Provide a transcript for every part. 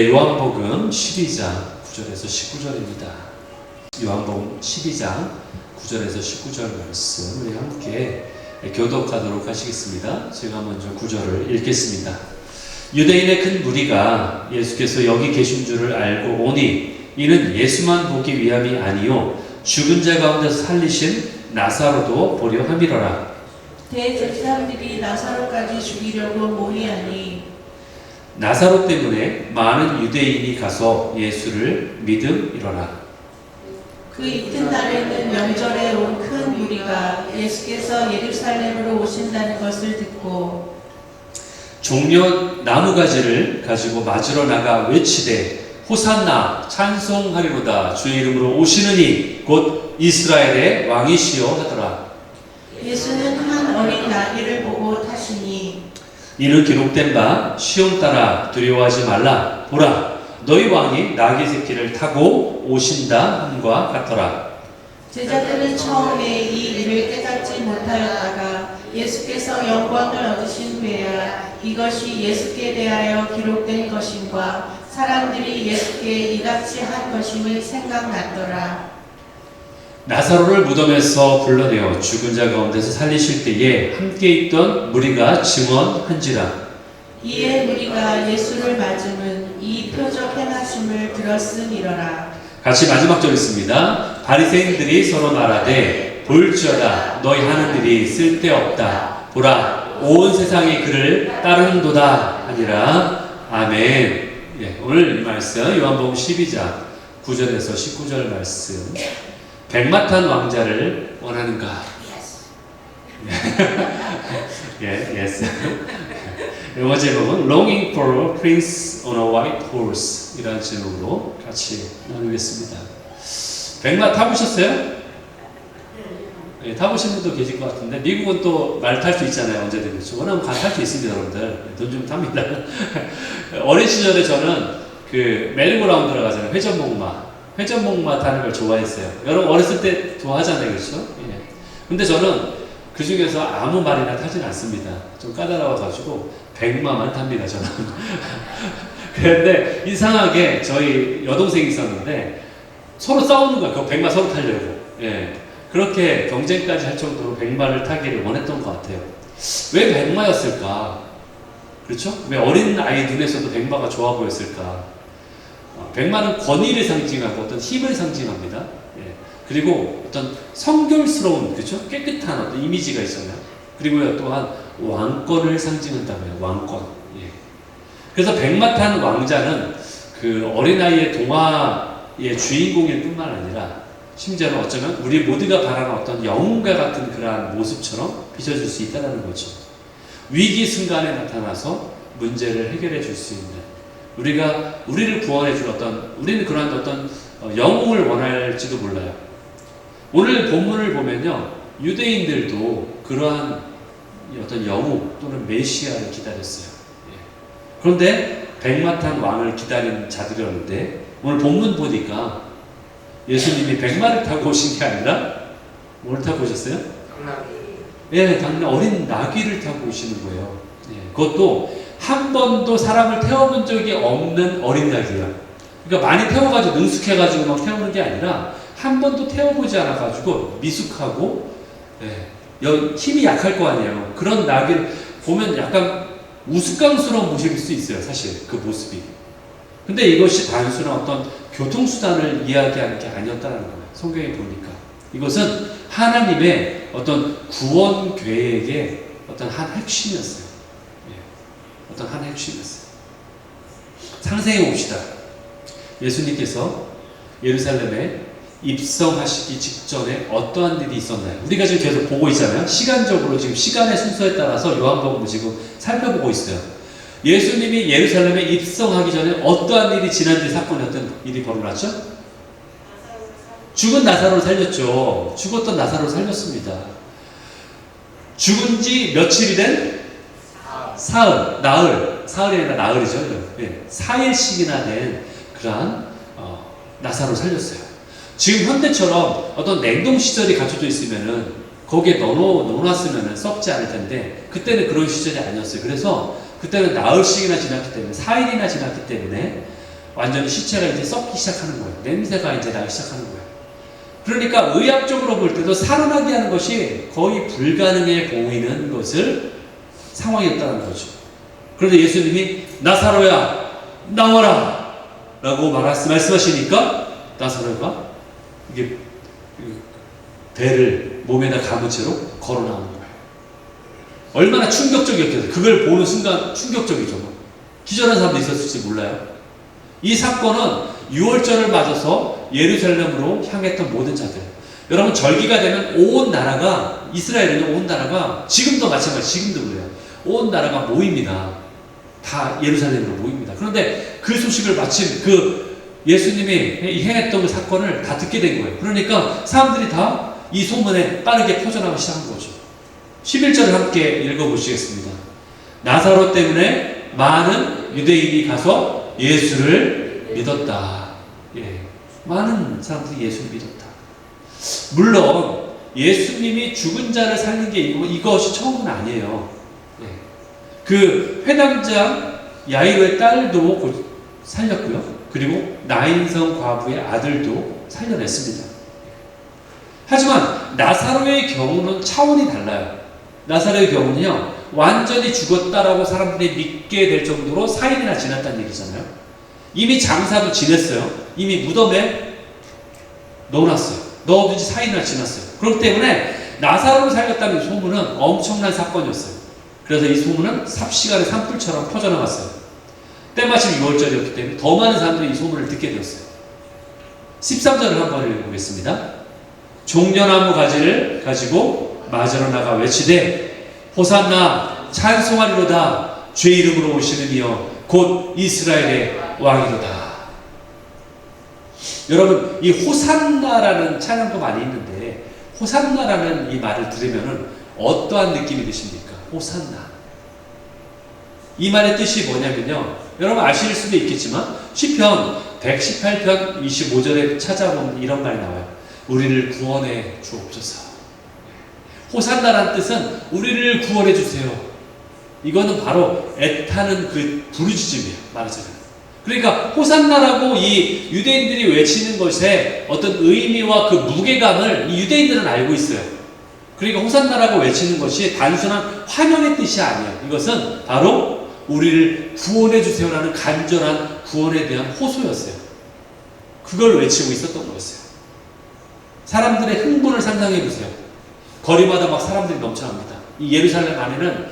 요한복음 12장 9절에서 19절입니다. 요한복음 12장 9절에서 19절 말씀 우리 함께 교독하도록 하시겠습니다. 제가 먼저 9절을 읽겠습니다. 유대인의 큰 무리가 예수께서 여기 계신 줄을 알고 오니 이는 예수만 보기 위함이 아니요 죽은 자 가운데서 살리신 나사로도 보려 함이로라. 대제사장들이 나사로까지 죽이려고 모이하니 나사로 때문에 많은 유대인이 가서 예수를 믿음이로라. 그 이튿날에는 명절에 온 큰 무리가 예수께서 예루살렘으로 오신다는 것을 듣고 종려 나무가지를 가지고 맞으러 나가 외치되 호산나 찬송하리로다 주의 이름으로 오시느니 곧 이스라엘의 왕이시여 하더라. 예수는 한 어린 나귀를 보고 타시니 이는 기록된 바 시온 따라 두려워하지 말라 보라 너희 왕이 나귀 새끼를 타고 오신다 함과 같더라. 제자들은 처음에 이 일을 깨닫지 못하였다가 예수께서 영광을 얻으신 후에야 이것이 예수께 대하여 기록된 것임과 사람들이 예수께 이같이 한 것임을 생각났더라. 나사로를 무덤에서 불러내어 죽은 자 가운데서 살리실 때에 함께 있던 무리가 증언한지라. 이에 무리가 예수를 맞음은 이 표적 행하심을 들었음이러라. 같이 마지막 절 있습니다. 바리새인들이 서로 말하되 볼지어다 너희 하는 일이 쓸데없다. 보라 온 세상이 그를 따르는도다 하니라. 아멘. 예, 오늘 이 말씀 요한복음 12장 9절에서 19절 말씀. 백마탄 왕자를 원하는가? 예, yes. 영어 제목은 Longing for a Prince on a White Horse 이라는 제목으로 같이 나누겠습니다. 백마 타보셨어요? 예, 타보신 분도 계실 것 같은데 미국은 또 말 탈 수 있잖아요. 언제든 그렇죠. 원하면 탈 수 있습니다, 여러분들. 돈 좀 탑니다. 어린 시절에 저는 그 메리고라운드라고 하잖아요. 회전목마 타는 걸 좋아했어요. 여러분 어렸을 때 좋아하잖아요, 그렇죠? 예. 근데 저는 그 중에서 아무 말이나 타진 않습니다. 좀 까다로워가지고 백마만 탑니다, 저는. 그런데 이상하게 저희 여동생이 있었는데 서로 싸우는 거야. 그 백마 서로 타려고. 예. 그렇게 경쟁까지 할 정도로 백마를 타기를 원했던 것 같아요. 왜 백마였을까? 그렇죠? 왜 어린 아이 눈에서도 백마가 좋아 보였을까? 백마는 권위를 상징하고 어떤 힘을 상징합니다. 예. 그리고 어떤 성결스러운, 그렇죠? 깨끗한 어떤 이미지가 있잖아요. 그리고 또한 왕권을 상징한다고요. 왕권. 예. 그래서 백마 탄 왕자는 그 어린아이의 동화의 주인공일 뿐만 아니라 심지어는 어쩌면 우리 모두가 바라는 어떤 영웅과 같은 그러한 모습처럼 비춰줄 수 있다는 거죠. 위기 순간에 나타나서 문제를 해결해 줄 수 있는 우리를 구원해 줄 우리는 그러한 어떤 영웅을 원할지도 몰라요. 오늘 본문을 보면요, 유대인들도 그러한 어떤 영웅 또는 메시아를 기다렸어요. 예. 그런데 백마탄 왕을 기다리는 자들이었는데 오늘 본문 보니까 예수님이 백마를 타고 오신 게 아니라 뭘 타고 오셨어요? 예, 당연히 어린 나귀를 타고 오시는 거예요. 예. 그것도 한 번도 사람을 태워본 적이 없는 어린 나귀야. 그러니까 많이 태워가지고 능숙해가지고 막 태우는 게 아니라 한 번도 태워보지 않아가지고 미숙하고 힘이 약할 거 아니에요. 그런 나귀를 보면 약간 우스꽝스러운 모습일 수 있어요. 사실 그 모습이. 근데 이것이 단순한 어떤 교통수단을 이야기하는 게 아니었다는 거예요. 성경에 보니까. 이것은 하나님의 어떤 구원 계획의 어떤 한 핵심이었어요. 어떤 한 핵심이었어요. 상생해 봅시다. 예수님께서 예루살렘에 입성하시기 직전에 어떠한 일이 있었나요? 우리가 지금 계속 보고 있잖아요. 시간적으로 지금 시간의 순서에 따라서 요한복음을 지금 살펴보고 있어요. 예수님이 예루살렘에 입성하기 전에 어떠한 일이 지난주에 사건이었던 일이 벌어났죠? 죽은 나사로를 살렸죠. 죽었던 나사로를 살렸습니다. 죽은 지 며칠이 된? 사흘이 아니라 나흘이죠. 네. 4일씩이나 된 그러한 나사로를 살렸어요. 지금 현대처럼 어떤 냉동시설이 갖춰져 있으면은 거기에 넣어놨으면 썩지 않을 텐데 그때는 그런 시절이 아니었어요. 그래서 그때는 나흘씩이나 지났기 때문에 4일이나 지났기 때문에 완전히 시체가 이제 썩기 시작하는 거예요. 냄새가 이제 나기 시작하는 거예요. 그러니까 의학적으로 볼 때도 살아나게 하는 것이 거의 불가능해 보이는 것을 상황이었다는 거죠. 그런데 예수님이 나사로야 나와라 라고 말씀하시니까 나사로가 이게 배를 몸에다 감은 채로 걸어 나오는 거예요. 얼마나 충격적이었겠어요. 그걸 보는 순간 충격적이죠. 기절한 사람도 있었을지 몰라요. 이 사건은 6월절을 맞아서 예루살렘으로 향했던 모든 자들. 여러분 절기가 되면 온 나라가, 이스라엘은 온 나라가 지금도 마찬가지, 지금도 그래요. 온 나라가 모입니다. 다 예루살렘으로 모입니다. 그런데 그 소식을 마침 그 예수님이 행했던 그 사건을 다 듣게 된 거예요. 그러니까 사람들이 다 이 소문에 빠르게 퍼져나가기 시작한 거죠. 11절을 함께 읽어보시겠습니다. 나사로 때문에 많은 유대인이 가서 예수를 믿었다. 예, 많은 사람들이 예수를 믿었다. 물론 예수님이 죽은 자를 살린 게 이것이 처음은 아니에요. 예. 그 회당장 야이로의 딸도 살렸고요. 그리고 나인성 과부의 아들도 살려냈습니다. 하지만 나사로의 경우는 차원이 달라요. 나사로의 경우는요, 완전히 죽었다라고 사람들이 믿게 될 정도로 4일이나 지났다는 얘기잖아요. 이미 장사도 지냈어요. 이미 무덤에 넣어놨어요. 넣어둔 지 4일이나 지났어요. 그렇기 때문에 나사로를 살렸다는 소문은 엄청난 사건이었어요. 그래서 이 소문은 삽시간의 산불처럼 퍼져나갔어요. 때마침 6월절이었기 때문에 더 많은 사람들이 이 소문을 듣게 되었어요. 13절을 한번 읽어보겠습니다. 종려나무 가지를 가지고 마저로 나가 외치되 호산나 찬송하리로다 죄 이름으로 오시는 이여 곧 이스라엘의 왕이로다. 여러분 이 호산나라는 찬양도 많이 있는데 호산나라는 이 말을 들으면 어떠한 느낌이 드십니까? 호산나. 이 말의 뜻이 뭐냐면요, 여러분 아실 수도 있겠지만 시편 118편 25절에 찾아보면 이런 말이 나와요. 우리를 구원해 주옵소서. 호산나라는 뜻은 우리를 구원해 주세요. 이거는 바로 애타는 그 부르짖음이에요. 말하자면. 그러니까 호산나라고 이 유대인들이 외치는 것에 어떤 의미와 그 무게감을 이 유대인들은 알고 있어요. 그러니까 호산나라고 외치는 것이 단순한 환영의 뜻이 아니에요. 이것은 바로 우리를 구원해 주세요라는 간절한 구원에 대한 호소였어요. 그걸 외치고 있었던 거였어요. 사람들의 흥분을 상상해 보세요. 거리마다 막 사람들이 넘쳐납니다. 이 예루살렘 안에는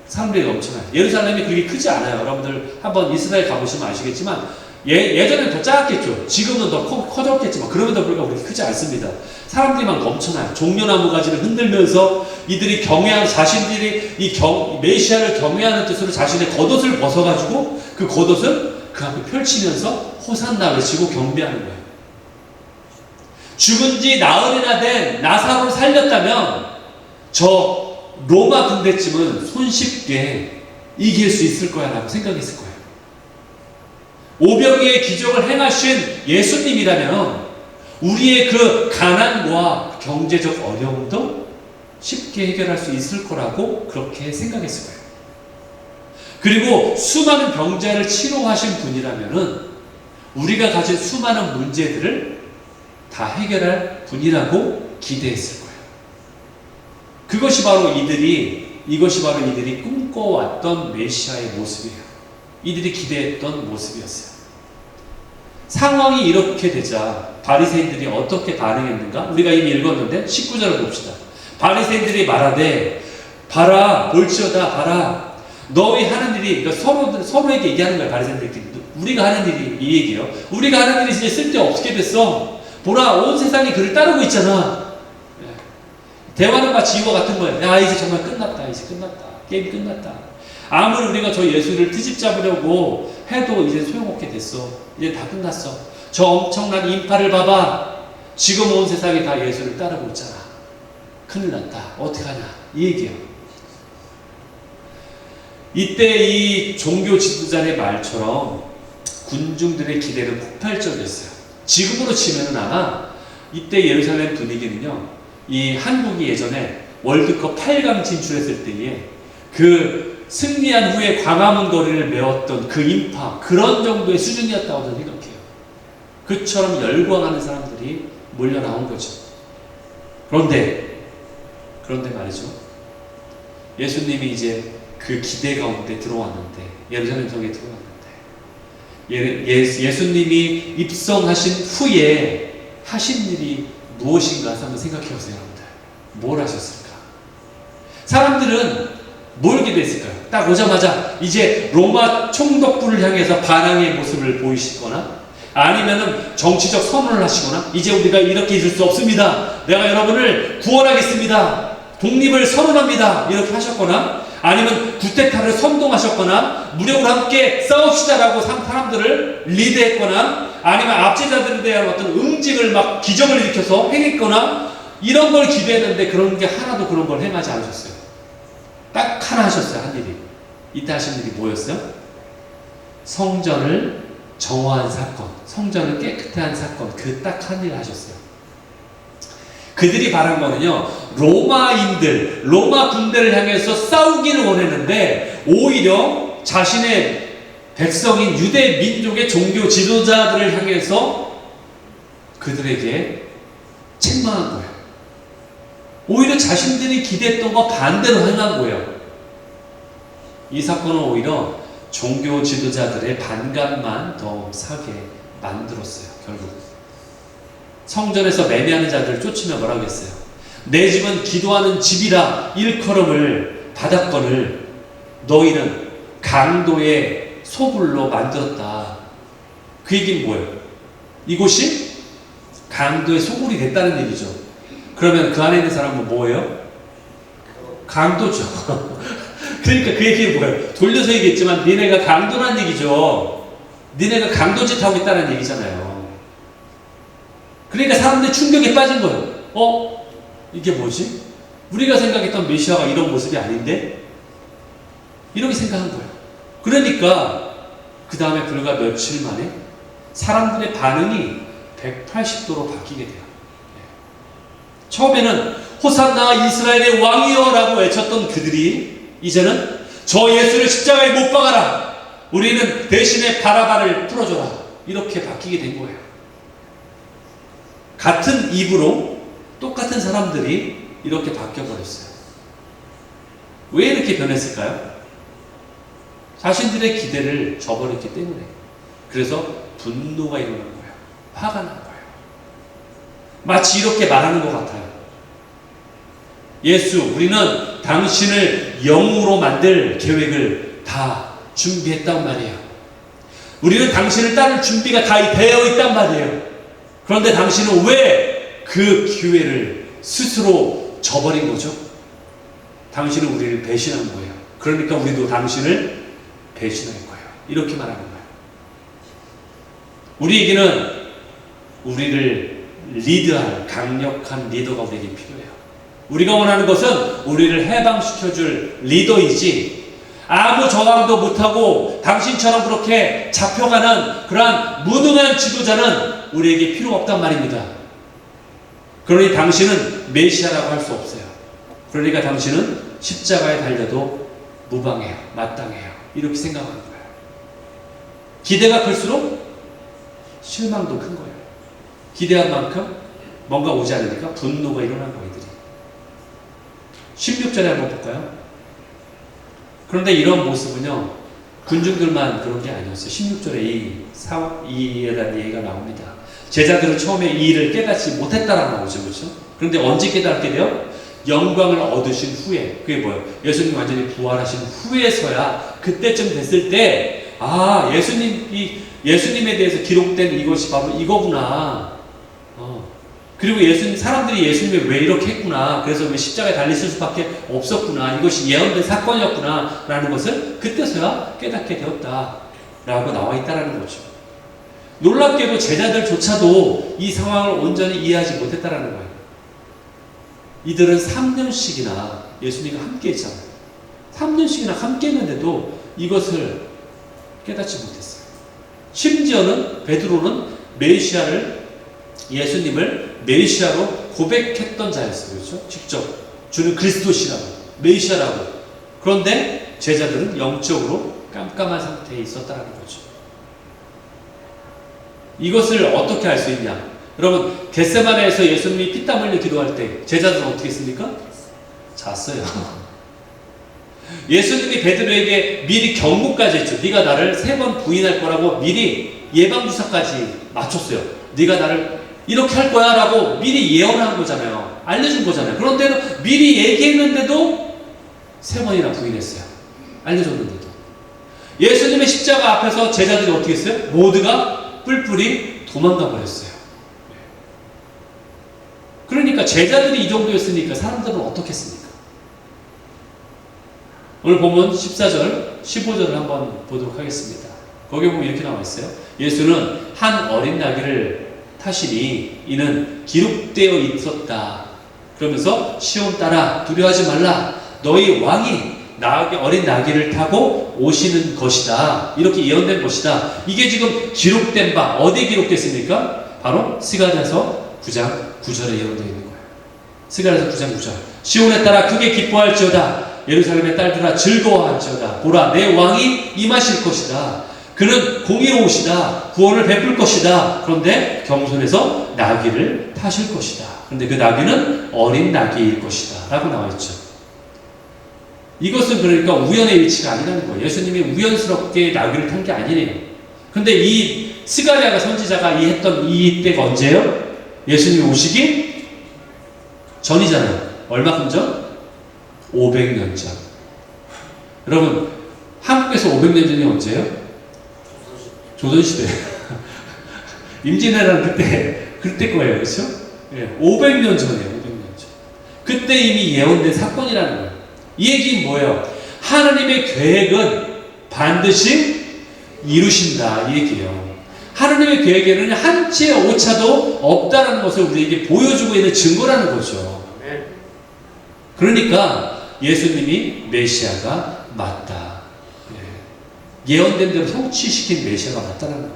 사람들이 넘쳐나요. 예루살렘이 그렇게 크지 않아요. 여러분들 한번 이스라엘 가보시면 아시겠지만 예전엔 더 작았겠죠. 지금은 더 커졌겠지만 그럼에도 불구하고 그렇게 크지 않습니다. 사람들이 막 넘쳐나요. 종려나무 가지를 흔들면서 이들이 경외한 자신들이 메시아를 경외하는 뜻으로 자신의 겉옷을 벗어가지고 그 겉옷을 그 앞에 펼치면서 호산나 외치고 경배하는 거예요. 죽은 지 나흘이나 된 나사로를 살렸다면 저 로마 군대쯤은 손쉽게 이길 수 있을 거야 라고 생각했을 거예요. 오병이의 기적을 행하신 예수님이라면 우리의 그 가난과 경제적 어려움도 쉽게 해결할 수 있을 거라고 그렇게 생각했을 거예요. 그리고 수많은 병자를 치료하신 분이라면 우리가 가진 수많은 문제들을 다 해결할 분이라고 기대했을 거예요. 이것이 바로 이들이 꿈꿔왔던 메시아의 모습이에요. 이들이 기대했던 모습이었어요. 상황이 이렇게 되자 바리새인들이 어떻게 반응했는가? 우리가 이미 읽었는데 19절을 봅시다. 바리새인들이 말하되 봐라 볼지어다 봐라 너희 하는 일이, 그러니까 서로에게 얘기하는 거예요. 바리새인들끼리 우리가 하는 일이 이 얘기예요. 우리가 하는 일이 이제 쓸데없게 됐어. 보라 온 세상이 그를 따르고 있잖아. 대화는 마치 이와 같은 거예요. 야 이제 정말 끝났다. 이제 끝났다. 게임 끝났다. 아무리 우리가 저 예수를 트집 잡으려고 해도 이제 소용없게 됐어. 이제 다 끝났어. 저 엄청난 인파를 봐봐. 지금 온 세상이 다 예수를 따르고 있잖아. 큰일 났다. 어떡하냐. 이 얘기예요. 이때 이 종교 지도자의 말처럼 군중들의 기대는 폭발적이었어요. 지금으로 치면은 아마 이때 예루살렘 분위기는요, 이 한국이 예전에 월드컵 8강 진출했을 때에 그 승리한 후에 광화문 거리를 메웠던 그 인파, 그런 정도의 수준이었다고 저는 생각해요. 그처럼 열광하는 사람들이 몰려 나온 거죠. 그런데 말이죠. 예수님이 이제 그 기대 가운데 들어왔는데, 예루살렘 성에 들어왔는데, 예수님이 입성하신 후에 하신 일이 무엇인가 한번 생각해 보세요, 여러분들. 뭘 하셨을까? 사람들은 뭘 기대했을까요? 딱 오자마자 이제 로마 총독부를 향해서 반항의 모습을 보이시거나, 아니면은 정치적 선언을 하시거나, 이제 우리가 이렇게 있을 수 없습니다, 내가 여러분을 구원하겠습니다, 독립을 선언합니다, 이렇게 하셨거나, 아니면 구테타를 선동하셨거나, 무력으로 함께 싸웁시다라고 사람들을 리드했거나, 아니면 압제자들에 대한 어떤 응징을 막 기적을 일으켜서 행했거나, 이런 걸 기대했는데 그런 게 하나도 그런 걸 행하지 않으셨어요. 딱 하나 하셨어요. 한 일이. 이때 하신 일이 뭐였어요? 성전을 정화한 사건, 성전을 깨끗게 한 사건, 그 딱 한 일을 하셨어요. 그들이 바란 거는요, 로마인들, 로마 군대를 향해서 싸우기를 원했는데, 오히려 자신의 백성인 유대 민족의 종교 지도자들을 향해서 그들에게 책망한 거예요. 오히려 자신들이 기대했던 거 반대로 행한 거예요. 이 사건은 오히려 종교 지도자들의 반감만 더 사게 만들었어요. 결국 성전에서 매매하는 자들을 쫓으며 뭐라고 했어요? 내 집은 기도하는 집이라 일컬음을 받았거늘 너희는 강도의 소굴로 만들었다. 그 얘기는 뭐예요? 이곳이 강도의 소굴이 됐다는 얘기죠. 그러면 그 안에 있는 사람은 뭐예요? 강도죠. 그러니까 그 얘기는 뭐예요? 돌려서 얘기했지만 니네가 강도란 얘기죠. 니네가 강도짓 하고 있다는 얘기잖아요. 그러니까 사람들이 충격에 빠진 거예요. 이게 뭐지? 우리가 생각했던 메시아가 이런 모습이 아닌데? 이렇게 생각한 거예요. 그러니까 그 다음에 불과 며칠 만에 사람들의 반응이 180도로 바뀌게 돼요. 처음에는 호산나 이스라엘의 왕이여 라고 외쳤던 그들이 이제는 저 예수를 십자가에 못 박아라, 우리는 대신에 바라바를 풀어줘라, 이렇게 바뀌게 된 거예요. 같은 입으로 똑같은 사람들이 이렇게 바뀌어버렸어요. 왜 이렇게 변했을까요? 자신들의 기대를 저버렸기 때문에. 그래서 분노가 일어난 거예요. 화가 난 거예요. 마치 이렇게 말하는 것 같아요. 예수, 우리는 당신을 영으로 만들 계획을 다 준비했단 말이에요. 우리는 당신을 따를 준비가 다 되어 있단 말이에요. 그런데 당신은 왜 그 기회를 스스로 저버린 거죠? 당신은 우리를 배신한 거예요. 그러니까 우리도 당신을 배신할 거예요. 이렇게 말하는 거예요. 우리에게는 우리를 리드할 강력한 리더가 우리에게 필요해요. 우리가 원하는 것은 우리를 해방시켜줄 리더이지, 아무 저항도 못하고 당신처럼 그렇게 잡혀가는 그러한 무능한 지도자는 우리에게 필요가 없단 말입니다. 그러니 당신은 메시아라고 할 수 없어요. 그러니까 당신은 십자가에 달려도 무방해요. 마땅해요. 이렇게 생각하는 거예요. 기대가 클수록 실망도 큰 거예요. 기대한 만큼 뭔가 오지 않으니까 분노가 일어난 거예요. 16절에 한번 볼까요? 그런데 이런 모습은요, 군중들만 그런 게 아니었어요. 16절에 이에 대한 얘기가 나옵니다. 제자들은 처음에 이 일을 깨닫지 못했다라고 나오죠. 그렇죠? 그런데 언제 깨닫게 돼요? 영광을 얻으신 후에. 그게 뭐예요? 예수님 완전히 부활하신 후에서야, 그때쯤 됐을 때, 예수님에 대해서 기록된 이것이 바로 이거구나. 그리고 사람들이 예수님이 왜 이렇게 했구나, 그래서 왜 십자가에 달리실 수밖에 없었구나, 이것이 예언된 사건이었구나 라는 것을 그때서야 깨닫게 되었다라고 나와 있다는 거죠. 놀랍게도 제자들조차도 이 상황을 온전히 이해하지 못했다는 거예요. 이들은 3년씩이나 예수님과 함께 했잖아요. 3년씩이나 함께 했는데도 이것을 깨닫지 못했어요. 심지어는 베드로는 예수님을 메시아로 고백했던 자였어요. 그렇죠? 직접 주는 그리스도시라고, 메시아라고. 그런데 제자들은 영적으로 깜깜한 상태에 있었다는 거죠. 이것을 어떻게 알 수 있냐? 여러분, 겟세마네에서 예수님이 피땀 흘려 기도할 때 제자들은 어떻게 했습니까? 잤어요. 예수님이 베드로에게 미리 경고까지 했죠. 네가 나를 3번 부인할 거라고 미리 예방주사까지 맞췄어요. 네가 나를 이렇게 할 거야 라고 미리 예언한 거잖아요. 알려준 거잖아요. 그런데도 미리 얘기했는데도 3번이나 부인했어요. 알려줬는데도. 예수님의 십자가 앞에서 제자들이 어떻게 했어요? 모두가 뿔뿔이 도망가 버렸어요. 그러니까 제자들이 이 정도였으니까 사람들은 어떻게 했습니까? 오늘 보면 14절, 15절을 한번 보도록 하겠습니다. 거기 보면 이렇게 나와 있어요. 예수는 한 어린 나귀를 타시니 이는 기록되어 있었다. 그러면서 시온 따라 두려워하지 말라. 너희 왕이 어린 나귀를 타고 오시는 것이다. 이렇게 예언된 것이다. 이게 지금 기록된 바, 어디에 기록됐습니까? 바로 스가랴서 9장 9절에 예언되어 있는 거예요. 스가랴서 9장 9절. 시온에 따라 크게 기뻐할지어다. 예루살렘의 딸들아 즐거워할지어다. 보라, 내 왕이 임하실 것이다. 그는 공의로우시다. 구원을 베풀 것이다. 그런데 겸손해서 나귀를 타실 것이다. 그런데 그 나귀는 어린 나귀일 것이다. 라고 나와 있죠. 이것은 그러니까 우연의 일치가 아니라는 거예요. 예수님이 우연스럽게 나귀를 탄 게 아니네요. 근데 이 스가랴가 선지자가 했던 이때가 언제예요? 예수님이 오시기 전이잖아요. 얼마큼 전? 500년 전. 여러분, 한국에서 500년 전이 언제예요? 조선시대. 임진왜란 그때 거예요. 그렇죠? 예, 500년 전이에요. 500년 전. 그때 이미 예언된 사건이라는 거예요. 이 얘기는 뭐예요? 하나님의 계획은 반드시 이루신다. 이 얘기예요. 하나님의 계획에는 한치의 오차도 없다는 것을 우리에게 보여주고 있는 증거라는 거죠. 그러니까 예수님이 메시아가 맞다. 예언된 대로 성취시킨 메시아가 맞다는 거예요.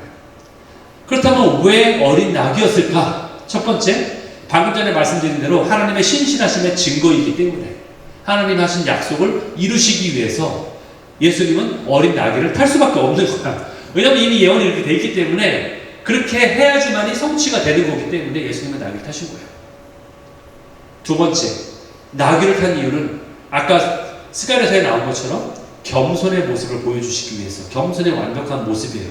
그렇다면 왜 어린 나귀였을까? 첫 번째, 방금 전에 말씀드린 대로 하나님의 신실하심의 증거이기 때문에 하나님 하신 약속을 이루시기 위해서 예수님은 어린 나귀를 탈 수밖에 없는 거야. 왜냐하면 이미 예언이 이렇게 돼 있기 때문에 그렇게 해야지만이 성취가 되는 거기 때문에 예수님은 나귀를 타신 거예요. 두 번째, 나귀를 탄 이유는 아까 스가랴서에 나온 것처럼 겸손의 모습을 보여주시기 위해서, 겸손의 완벽한 모습이에요.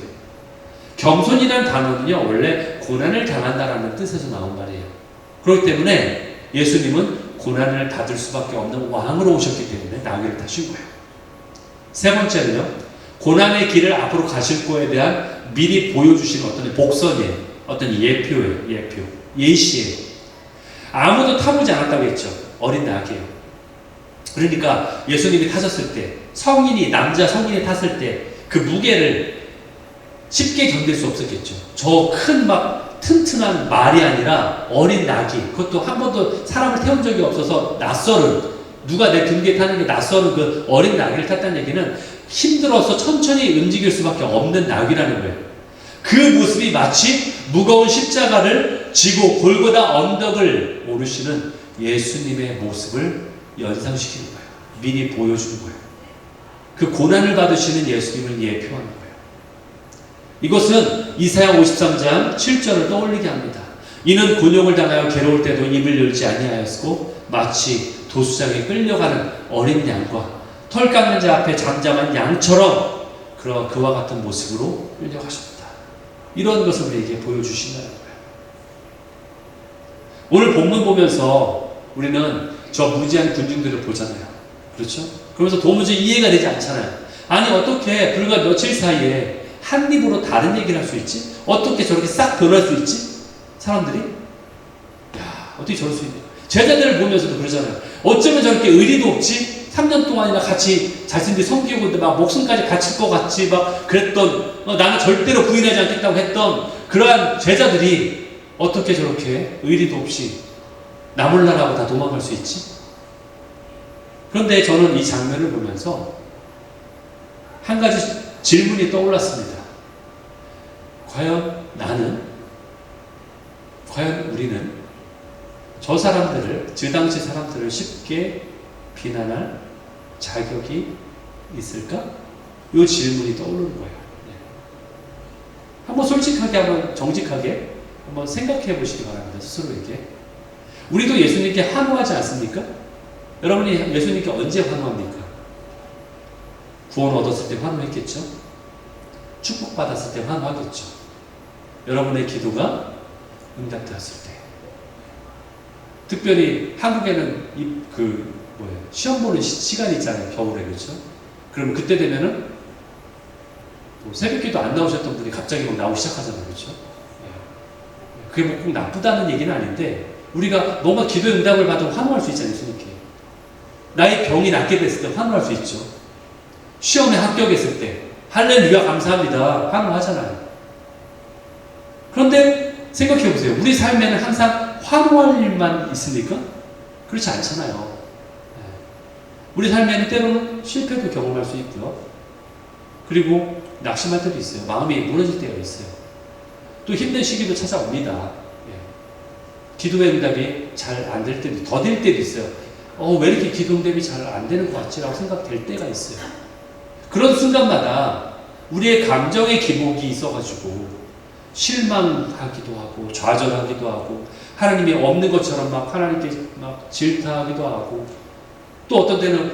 겸손이라는 단어는요, 원래 고난을 당한다라는 뜻에서 나온 말이에요. 그렇기 때문에 예수님은 고난을 받을 수밖에 없는 왕으로 오셨기 때문에 나귀를 타신 거예요. 세 번째는요, 고난의 길을 앞으로 가실 거에 대한 미리 보여주시는 어떤 복선이에요. 어떤 예표예요. 예시예요. 아무도 타보지 않았다고 했죠. 어린 나귀예요. 그러니까 예수님이 타셨을 때, 남자 성인이 탔을 때 그 무게를 쉽게 견딜 수 없었겠죠. 저 큰 튼튼한 말이 아니라 어린 나귀, 그것도 한 번도 사람을 태운 적이 없어서 낯설은, 누가 내 등 뒤에 타는 게 낯설은 그 어린 나귀를 탔다는 얘기는 힘들어서 천천히 움직일 수밖에 없는 나귀라는 거예요. 그 모습이 마치 무거운 십자가를 지고 골고다 언덕을 오르시는 예수님의 모습을 연상시키는 거예요. 미리 보여주는 거예요. 그 고난을 받으시는 예수님을 예표하는 거예요. 이것은 이사야 53장 7절을 떠올리게 합니다. 이는 곤욕을 당하여 괴로울 때도 입을 열지 아니하였고 마치 도수장에 끌려가는 어린 양과 털 깎는 자 앞에 잠잠한 양처럼 그와 같은 모습으로 끌려가셨다. 이런 것을 우리에게 보여주신다는 거예요. 오늘 본문 보면서 우리는 저 무지한 군중들을 보잖아요. 그렇죠? 그러면서 도무지 이해가 되지 않잖아요. 아니, 어떻게 불과 며칠 사이에 한 입으로 다른 얘기를 할 수 있지? 어떻게 저렇게 싹 변할 수 있지? 사람들이? 야, 어떻게 저럴 수 있냐? 제자들을 보면서도 그러잖아요. 어쩌면 저렇게 의리도 없지? 3년 동안이나 같이 자신들이 섬기고 막 목숨까지 바칠 것 같이 막 그랬던, 나는 절대로 부인하지 않겠다고 했던 그러한 제자들이 어떻게 저렇게 의리도 없이 나 몰라라고 다 도망갈 수 있지? 그런데 저는 이 장면을 보면서 한 가지 질문이 떠올랐습니다. 과연 우리는 저 사람들을, 그 당시 사람들을 쉽게 비난할 자격이 있을까? 이 질문이 떠오르는 거예요. 네. 한번 솔직하게, 한번 정직하게 한번 생각해 보시기 바랍니다. 스스로에게. 우리도 예수님께 환호하지 않습니까? 여러분이 예수님께 언제 환호합니까? 구원 얻었을 때 환호했겠죠? 축복받았을 때 환호하겠죠? 여러분의 기도가 응답되었을 때. 특별히 한국에는 시험 보는 시간이 있잖아요. 겨울에. 그렇죠? 그럼 그때 되면은 새벽기도 안 나오셨던 분이 갑자기 막 나오기 시작하잖아요. 그렇죠? 그게 뭐 꼭 나쁘다는 얘기는 아닌데 우리가 뭔가 기도의 응답을 받으면 환호할 수 있잖아요. 예수님께. 나의 병이 낫게 됐을 때 환호할 수 있죠. 시험에 합격했을 때 할렐루야 감사합니다. 환호하잖아요. 그런데 생각해 보세요. 우리 삶에는 항상 환호할 일만 있습니까? 그렇지 않잖아요. 우리 삶에는 때로는 실패도 경험할 수 있고요. 그리고 낙심할 때도 있어요. 마음이 무너질 때가 있어요. 또 힘든 시기도 찾아옵니다. 기도의 응답이 잘 안 될 때도, 더딜 때도 있어요. 왜 이렇게 기도 응답이 잘 안 되는 것 같지라고 생각될 때가 있어요. 그런 순간마다 우리의 감정의 기복이 있어가지고 실망하기도 하고 좌절하기도 하고 하나님이 없는 것처럼 막 하나님께 막 질타하기도 하고 또 어떤 때는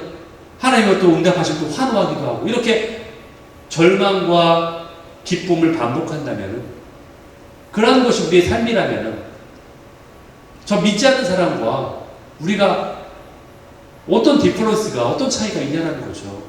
하나님을 또 응답하시고 또 환호하기도 하고 이렇게 절망과 기쁨을 반복한다면 그러한 것이 우리의 삶이라면 저 믿지 않는 사람과 우리가 어떤 디퍼런스가 어떤 차이가 있냐는 거죠.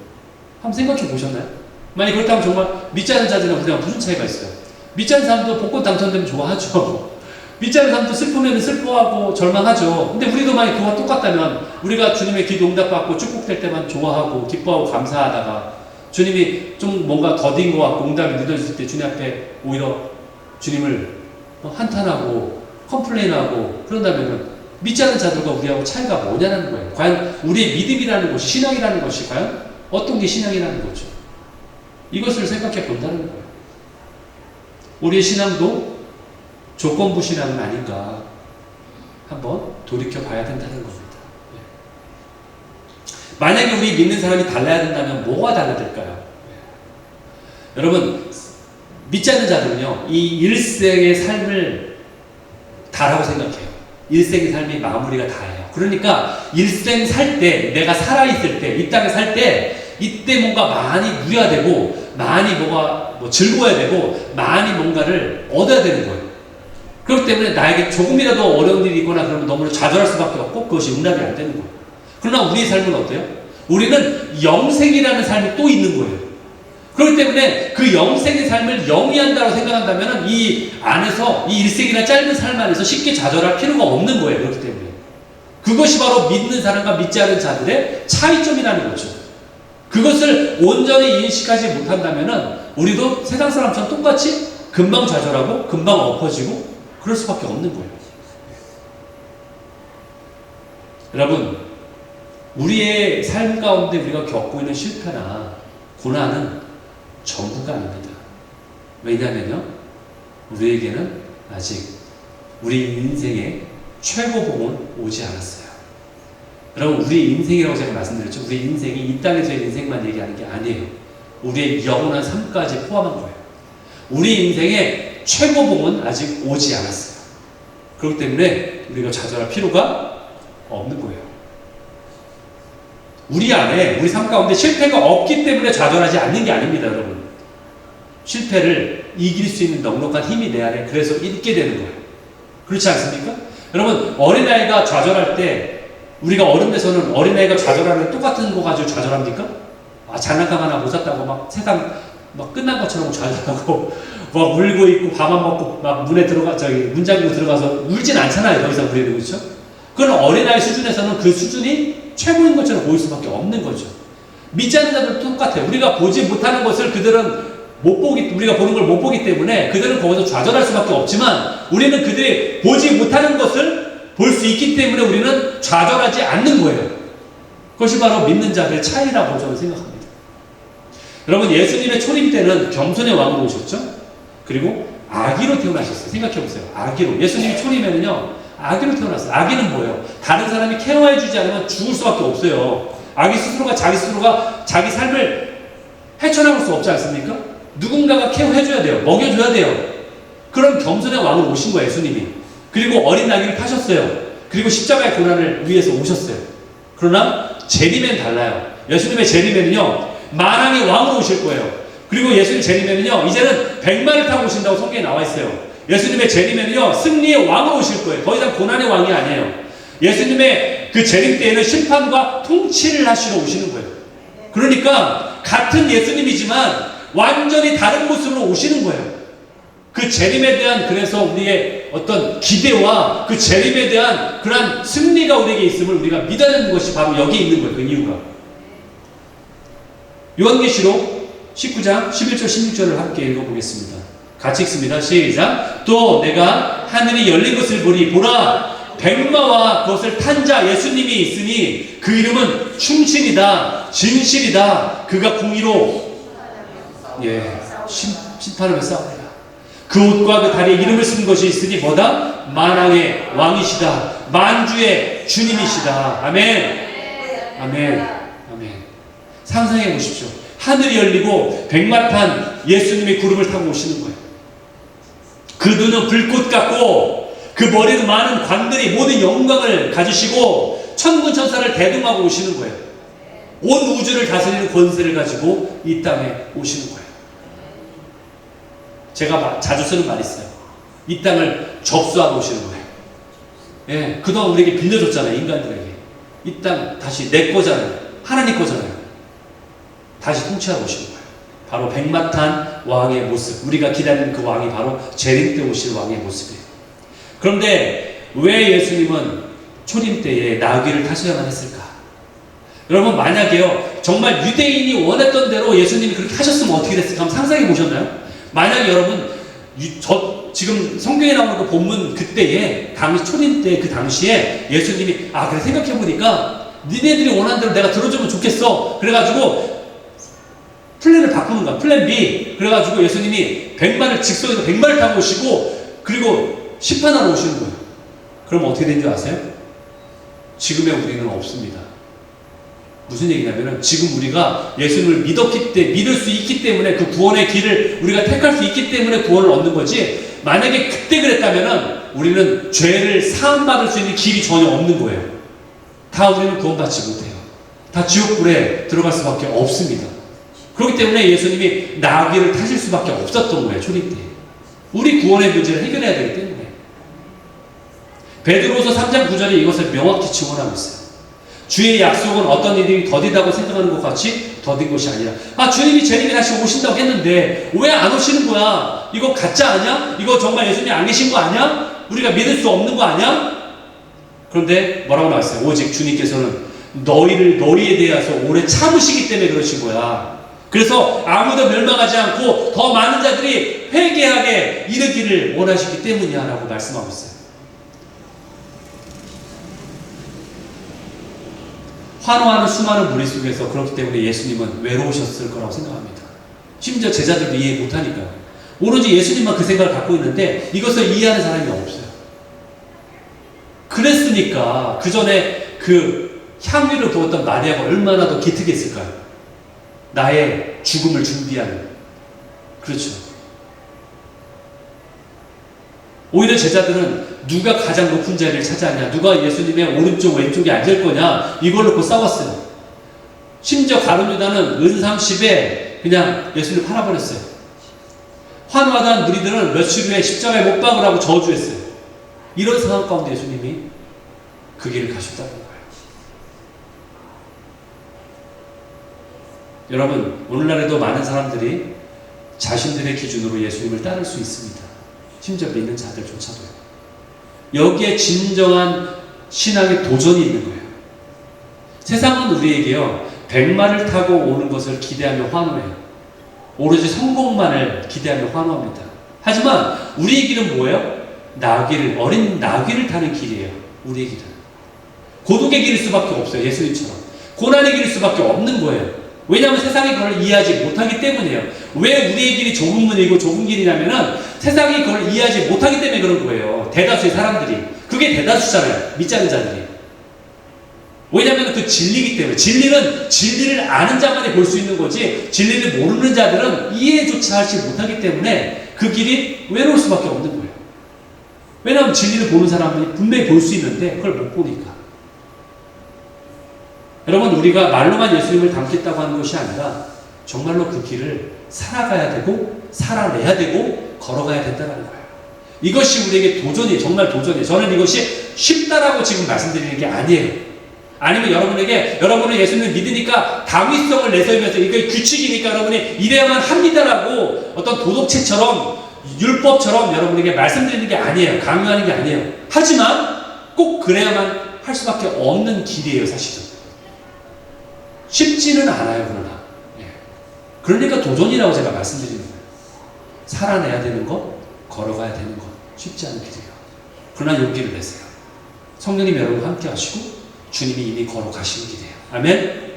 한번 생각해 보셨나요? 만약 그렇다면 정말 믿지 않는 자들이랑 우리랑 무슨 차이가 있어요? 믿지 않는 사람도 복권 당첨되면 좋아하죠. 믿지 않는 사람도 슬프면 슬퍼하고 절망하죠. 근데 우리도 만약 그와 똑같다면 우리가 주님의 기도 응답받고 축복될 때만 좋아하고 기뻐하고 감사하다가 주님이 좀 뭔가 더딘 것 같고 응답이 늦어질 때 주님 앞에 오히려 주님을 한탄하고 컴플레인하고 그런다면 믿지 않는 자들과 우리하고 차이가 뭐냐는 거예요. 과연 우리의 믿음이라는 것이 신앙이라는 것이 과연 어떤 게 신앙이라는 거죠. 이것을 생각해 본다는 거예요. 우리의 신앙도 조건부 신앙은 아닌가 한번 돌이켜 봐야 된다는 겁니다. 만약에 우리 믿는 사람이 달라야 된다면 뭐가 달라야 될까요? 여러분 믿지 않는 자들은요 이 일생의 삶을 다라고 생각해요. 일생의 삶이 마무리가 다예요. 그러니까 일생 살 때 내가 살아있을 때 이 땅에 살 때 이때 뭔가 많이 누려야 되고 많이 뭐가 즐거워야 되고 많이 뭔가를 얻어야 되는 거예요. 그렇기 때문에 나에게 조금이라도 어려운 일이 있거나 그러면 너무 좌절할 수밖에 없고 그것이 응답이 안 되는 거예요. 그러나 우리의 삶은 어때요? 우리는 영생이라는 삶이 또 있는 거예요. 그렇기 때문에 그 영생의 삶을 영위한다고 생각한다면 이 안에서 이 일생이나 짧은 삶 안에서 쉽게 좌절할 필요가 없는 거예요. 그렇기 때문에 그것이 바로 믿는 사람과 믿지 않는 자들의 차이점이라는 거죠. 그것을 온전히 인식하지 못한다면 우리도 세상 사람처럼 똑같이 금방 좌절하고 금방 엎어지고 그럴 수밖에 없는 거예요. 여러분 우리의 삶 가운데 우리가 겪고 있는 실패나 고난은 전부가 아닙니다. 왜냐하면요 우리에게는 아직 우리 인생의 최고봉은 오지 않았어요. 여러분 우리 인생이라고 제가 말씀드렸죠. 우리 인생이 이 땅에서의 인생만 얘기하는 게 아니에요. 우리의 영원한 삶까지 포함한 거예요. 우리 인생의 최고봉은 아직 오지 않았어요. 그렇기 때문에 우리가 좌절할 필요가 없는 거예요. 우리 안에 우리 삶 가운데 실패가 없기 때문에 좌절하지 않는 게 아닙니다. 여러분 실패를 이길 수 있는 넉넉한 힘이 내 안에 그래서 있게 되는 거예요. 그렇지 않습니까? 여러분 어린아이가 좌절할 때 우리가 어른 돼서는 어린아이가 좌절하는 똑같은 거 가지고 좌절합니까? 장난감 하나 못 샀다고 막 세상 막 끝난 것처럼 좌절하고 막 울고 있고 밥 안 먹고 막 문에 들어가 문 잠그고 들어가서 울진 않잖아요. 더 이상 우리는. 그렇죠? 그건 어린아이 수준에서는 그 수준이 최고인 것처럼 보일 수밖에 없는 거죠. 믿지 않는 자들도 똑같아요. 우리가 보지 못하는 것을 그들은 우리가 보는 걸 못 보기 때문에 그들은 거기서 좌절할 수밖에 없지만 우리는 그들이 보지 못하는 것을 볼 수 있기 때문에 우리는 좌절하지 않는 거예요. 그것이 바로 믿는 자들의 차이라고 저는 생각합니다. 여러분 예수님의 초림 때는 겸손의 왕으로 오셨죠? 그리고 아기로 태어나셨어요. 생각해보세요. 아기로. 예수님이 초림에는요 아기로 태어났어요. 아기는 뭐예요? 다른 사람이 케어해주지 않으면 죽을 수밖에 없어요. 아기 스스로가 자기 스스로가 자기 삶을 헤쳐나갈 수 없지 않습니까? 누군가가 케어해줘야 돼요. 먹여줘야 돼요. 그런 겸손의 왕으로 오신 거예요, 예수님이. 그리고 어린 나귀를 타셨어요. 그리고 십자가의 고난을 위해서 오셨어요. 그러나 재림엔 달라요. 예수님의 재림에는요, 만왕의 왕으로 오실 거예요. 그리고 예수님 재림에는요, 이제는 백마를 타고 오신다고 성경에 나와 있어요. 예수님의 재림에는요, 승리의 왕으로 오실 거예요. 더 이상 고난의 왕이 아니에요. 예수님의 그 재림 때에는 심판과 통치를 하시러 오시는 거예요. 그러니까 같은 예수님이지만 완전히 다른 모습으로 오시는 거예요. 그 재림에 대한 그래서 우리의 어떤 기대와 그 재림에 대한 그러한 승리가 우리에게 있음을 우리가 믿어야 되는 것이 바로 여기에 있는 거예요. 그 이유가. 요한계시록 19장 11절 16절을 함께 읽어보겠습니다. 같이 읽습니다. 시작. 또 내가 하늘이 열린 것을 보니 보라 백마와 그것을 탄 자 예수님이 있으니 그 이름은 충신이다 진실이다 그가 공의로 심판하며 싸우리라. 그 옷과 그 다리에 이름을 쓴 것이 있으니 뭐다? 만왕의 왕이시다. 만주의 주님이시다. 아멘. 아멘. 아멘. 상상해 보십시오. 하늘이 열리고 백마 탄 예수님이 구름을 타고 오시는 거예요. 그 눈은 불꽃 같고 그 머리는 많은 관들이 모든 영광을 가지시고 천군 천사를 대동하고 오시는 거예요. 온 우주를 다스리는 권세를 가지고 이 땅에 오시는 거예요. 제가 자주 쓰는 말이 있어요. 이 땅을 접수하고 오시는 거예요. 예, 그동안 우리에게 빌려줬잖아요. 인간들에게. 이 땅 다시 내 거잖아요. 하나님 거잖아요. 다시 통치하러 오시는 거예요. 바로 백마탄 왕의 모습. 우리가 기다리는 그 왕이 바로 재림 때 오실 왕의 모습이에요. 그런데 왜 예수님은 초림 때에 나귀를 타셔야만 했을까? 여러분 만약에요. 정말 유대인이 원했던 대로 예수님이 그렇게 하셨으면 어떻게 됐을까? 한번 상상해 보셨나요? 만약에 여러분 지금 성경에 나오는 그 본문 그때에 초림 때 그 당시에 예수님이 그래 생각해보니까 니네들이 원하는 대로 내가 들어주면 좋겠어. 그래가지고 플랜을 바꾸는 거야. 플랜 B. 그래가지고 예수님이 직선에서 백마를 타고 오시고 그리고 심판하러 오시는 거예요. 그럼 어떻게 된 줄 아세요? 지금의 우리는 없습니다. 무슨 얘기냐면은 지금 우리가 예수님을 믿을 수 있기 때문에 그 구원의 길을 우리가 택할 수 있기 때문에 구원을 얻는 거지, 만약에 그때 그랬다면은 우리는 죄를 사함받을 수 있는 길이 전혀 없는 거예요. 다 우리는 구원받지 못해요. 다 지옥불에 들어갈 수밖에 없습니다. 그렇기 때문에 예수님이 나귀를 타실 수밖에 없었던 거예요. 초림 때. 우리 구원의 문제를 해결해야 되기 때문에. 베드로서 3장 9절에 이것을 명확히 증언하고 있어요. 주의 약속은 어떤 일이 더디다고 생각하는 것 같이 더딘 것이 아니라, 주님이 재림에 다시 오신다고 했는데 왜 안 오시는 거야? 이거 가짜 아니야? 이거 정말 예수님이 안 계신 거 아니야? 우리가 믿을 수 없는 거 아니야? 그런데 뭐라고 나왔어요? 오직 주님께서는 너희에 대해서 오래 참으시기 때문에 그러신 거야. 그래서 아무도 멸망하지 않고 더 많은 자들이 회개하게 이르기를 원하시기 때문이야 라고 말씀하고 있어요. 환호하는 수많은 무리 속에서 그렇기 때문에 예수님은 외로우셨을 거라고 생각합니다. 심지어 제자들도 이해 못하니까요. 오로지 예수님만 그 생각을 갖고 있는데 이것을 이해하는 사람이 없어요. 그랬으니까 그 전에 그 향유를 부었던 마리아가 얼마나 더 기특했을까요? 나의 죽음을 준비하는. 그렇죠. 오히려 제자들은 누가 가장 높은 자리를 차지하냐, 누가 예수님의 오른쪽 왼쪽에 앉을 거냐, 이걸 놓고 싸웠어요. 심지어 가룟 유다는 은삼십에 그냥 예수님을 팔아버렸어요. 환호하던 무리들은 며칠 후에 십자가에 못 박으라고 저주했어요. 이런 상황 가운데 예수님이 그 길을 가셨다는 거예요. 여러분, 오늘날에도 많은 사람들이 자신들의 기준으로 예수님을 따를 수 있습니다. 심지어 믿는 자들조차도요. 여기에 진정한 신앙의 도전이 있는 거예요. 세상은 우리에게요, 백마를 타고 오는 것을 기대하며 환호해요. 오로지 성공만을 기대하며 환호합니다. 하지만 우리의 길은 뭐예요? 어린 나귀를 타는 길이에요. 우리의 길은 고독의 길일 수밖에 없어요. 예수님처럼 고난의 길일 수밖에 없는 거예요. 왜냐하면 세상이 그걸 이해하지 못하기 때문이에요. 왜 우리의 길이 좁은 문이고 좁은 길이냐면은 세상이 그걸 이해하지 못하기 때문에 그런 거예요. 대다수의 사람들이. 그게 대다수잖아요. 믿지 않는 자들이. 왜냐하면 그 진리이기 때문에. 진리는 진리를 아는 자만이 볼 수 있는 거지, 진리를 모르는 자들은 이해조차 하지 못하기 때문에 그 길이 외로울 수밖에 없는 거예요. 왜냐하면 진리를 보는 사람이 분명히 볼 수 있는데 그걸 못 보니까. 여러분, 우리가 말로만 예수님을 닮겠다고 하는 것이 아니라 정말로 그 길을 살아가야 되고 살아내야 되고 걸어가야 된다는 거예요. 이것이 우리에게 도전이에요. 정말 도전이에요. 저는 이것이 쉽다라고 지금 말씀드리는 게 아니에요. 아니면 여러분에게, 여러분은 예수님을 믿으니까 당위성을 내세우면서 이게 규칙이니까 여러분이 이래야만 합니다라고 어떤 도덕체처럼 율법처럼 여러분에게 말씀드리는 게 아니에요. 강요하는 게 아니에요. 하지만 꼭 그래야만 할 수밖에 없는 길이에요, 사실은. 쉽지는 않아요, 그러나. 그러니까 도전이라고 제가 말씀드리는 거예요. 살아내야 되는 것, 걸어가야 되는 것, 쉽지 않은 길이에요. 그러나 용기를 내세요. 성령님 여러분 함께 하시고 주님이 이미 걸어가시는 길이에요. 아멘?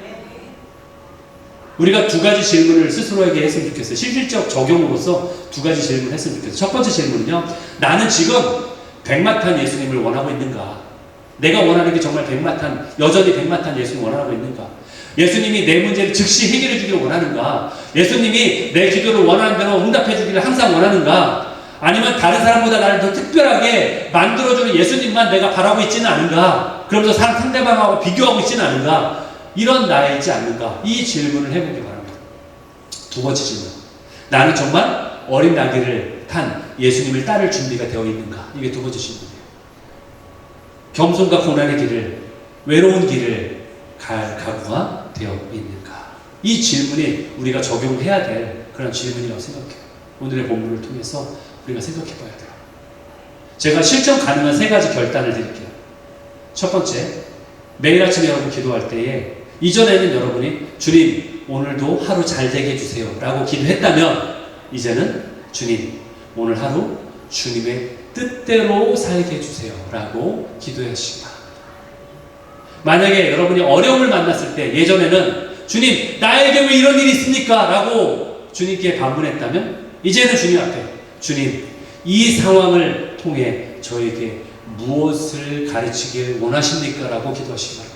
우리가 두 가지 질문을 스스로에게 했으면 좋겠어요. 실질적 적용으로서 두 가지 질문을 했으면 좋겠어요. 첫 번째 질문은요, 나는 지금 백마탄 예수님을 원하고 있는가? 내가 원하는 게 정말 백마탄, 여전히 백마탄 예수님을 원하고 있는가? 예수님이 내 문제를 즉시 해결해 주기를 원하는가? 예수님이 내 기도를 원하는 대로 응답해 주기를 항상 원하는가? 아니면 다른 사람보다 나를 더 특별하게 만들어주는 예수님만 내가 바라고 있지는 않은가? 그러면서 상대방하고 비교하고 있지는 않은가? 이런 나이지 않는가? 이 질문을 해보기 바랍니다. 두 번째 질문. 나는 정말 어린 나귀를 탄 예수님을 따를 준비가 되어 있는가? 이게 두 번째 질문이에요. 겸손과 고난의 길을, 외로운 길을 갈 각오가 되어 있는가? 이 질문이 우리가 적용해야 될 그런 질문이라고 생각해요. 오늘의 본문을 통해서 우리가 생각해 봐야 돼요. 제가 실천 가능한 세 가지 결단을 드릴게요. 첫 번째, 매일 아침 여러분 기도할 때에 이전에는 여러분이 주님 오늘도 하루 잘 되게 해주세요 라고 기도했다면 이제는 주님 오늘 하루 주님의 뜻대로 살게 해주세요 라고 기도하시기 바랍니다. 만약에 여러분이 어려움을 만났을 때 예전에는 주님 나에게 왜 이런 일이 있습니까? 라고 주님께 반문했다면 이제는 주님 앞에 주님 이 상황을 통해 저에게 무엇을 가르치길 원하십니까? 라고 기도하시기 바랍니다.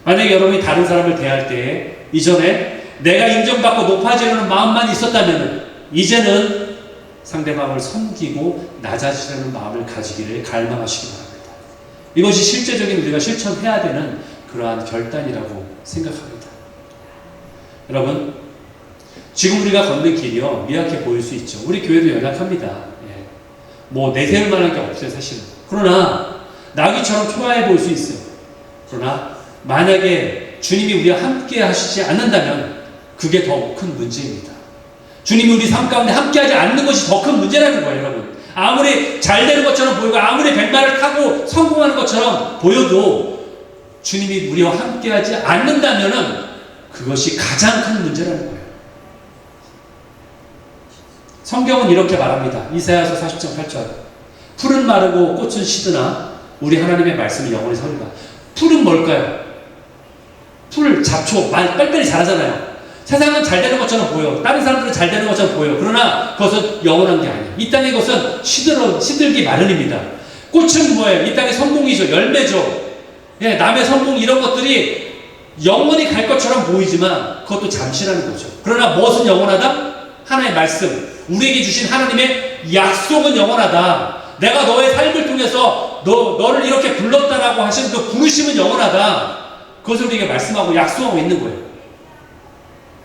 만약에 여러분이 다른 사람을 대할 때에 이전에 내가 인정받고 높아지려는 마음만 있었다면 이제는 상대방을 섬기고 낮아지려는 마음을 가지기를 갈망하시기 바랍니다. 이것이 실제적인 우리가 실천해야 되는 그러한 결단이라고 생각합니다. 여러분, 지금 우리가 걷는 길이요 미약해 보일 수 있죠. 우리 교회도 연약합니다. 예. 뭐 내세울 만한 게 없어요, 사실은. 그러나 나귀처럼 초라해 보일 수 있어요. 그러나 만약에 주님이 우리와 함께 하시지 않는다면 그게 더 큰 문제입니다. 주님이 우리 삶 가운데 함께 하지 않는 것이 더 큰 문제라는 거예요, 여러분. 아무리 잘 되는 것처럼 보이고 아무리 백마를 타고 성공하는 것처럼 보여도 주님이 우리와 함께 하지 않는다면 그것이 가장 큰 문제라는 거예요. 성경은 이렇게 말합니다. 이사야서 40장 8절. 풀은 마르고 꽃은 시드나 우리 하나님의 말씀이 영원히 서리라. 풀은 뭘까요? 풀, 잡초, 빨리빨리 자라잖아요. 세상은 잘 되는 것처럼 보여. 다른 사람들은 잘 되는 것처럼 보여. 그러나 그것은 영원한 게 아니에요. 이 땅의 것은 시들기 마련입니다. 꽃은 뭐예요? 이 땅의 성공이죠. 열매죠. 예, 남의 성공 이런 것들이 영원히 갈 것처럼 보이지만 그것도 잠시라는 거죠. 그러나 무엇은 영원하다? 하나의 말씀. 우리에게 주신 하나님의 약속은 영원하다. 내가 너의 삶을 통해서 너를 이렇게 불렀다라고 하신 그 부르심은 영원하다. 그것을 우리에게 말씀하고 약속하고 있는 거예요.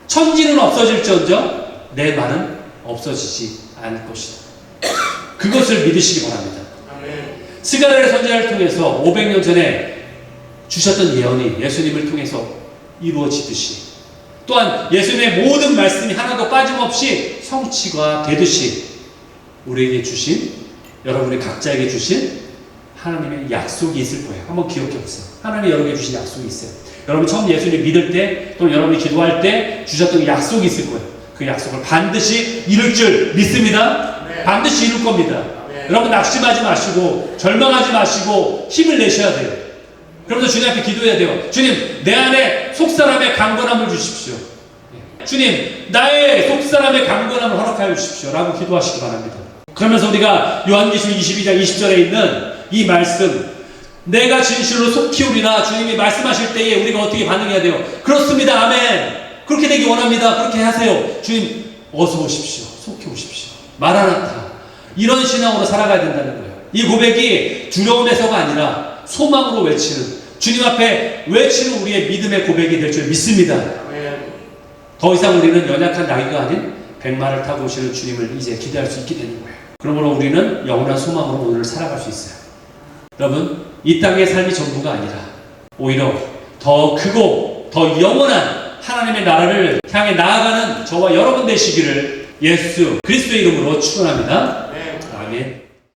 천지는 없어질지언정 내 말은 없어지지 않을 것이다. 그것을 믿으시기 바랍니다. 스가랴의 선지자를 통해서 500년 전에 주셨던 예언이 예수님을 통해서 이루어지듯이 또한 예수님의 모든 말씀이 하나도 빠짐없이 성취가 되듯이 우리에게 주신, 여러분의 각자에게 주신 하나님의 약속이 있을 거예요. 한번 기억해 보세요. 하나님이 여러분에게 주신 약속이 있어요. 여러분 처음 예수님 믿을 때 또는 여러분이 기도할 때 주셨던 약속이 있을 거예요. 그 약속을 반드시 이룰 줄 믿습니다. 네. 반드시 이룰 겁니다. 네. 여러분 낙심하지 마시고 절망하지 마시고 힘을 내셔야 돼요. 그러면서 주님 앞에 기도해야 돼요. 주님 내 안에 속사람의 강건함을 주십시오. 주님 나의 속사람의 강건함을 허락하여 주십시오 라고 기도하시기 바랍니다. 그러면서 우리가 요한계시록 22장 20절에 있는 이 말씀, 내가 진실로 속 키우리나 주님이 말씀하실 때에 우리가 어떻게 반응해야 돼요? 그렇습니다. 아멘. 그렇게 되기 원합니다. 그렇게 하세요. 주님 어서 오십시오. 속히 오십시오. 마라나타. 이런 신앙으로 살아가야 된다는 거예요. 이 고백이 두려움에서가 아니라 소망으로 외치는, 주님 앞에 외치는 우리의 믿음의 고백이 될 줄 믿습니다. 더 이상 우리는 연약한 나귀가 아닌 백마를 타고 오시는 주님을 이제 기대할 수 있게 되는 거예요. 그러므로 우리는 영원한 소망으로 오늘을 살아갈 수 있어요. 여러분, 이 땅의 삶이 전부가 아니라 오히려 더 크고 더 영원한 하나님의 나라를 향해 나아가는 저와 여러분 되시기를 예수 그리스도의 이름으로 축원합니다. 아멘.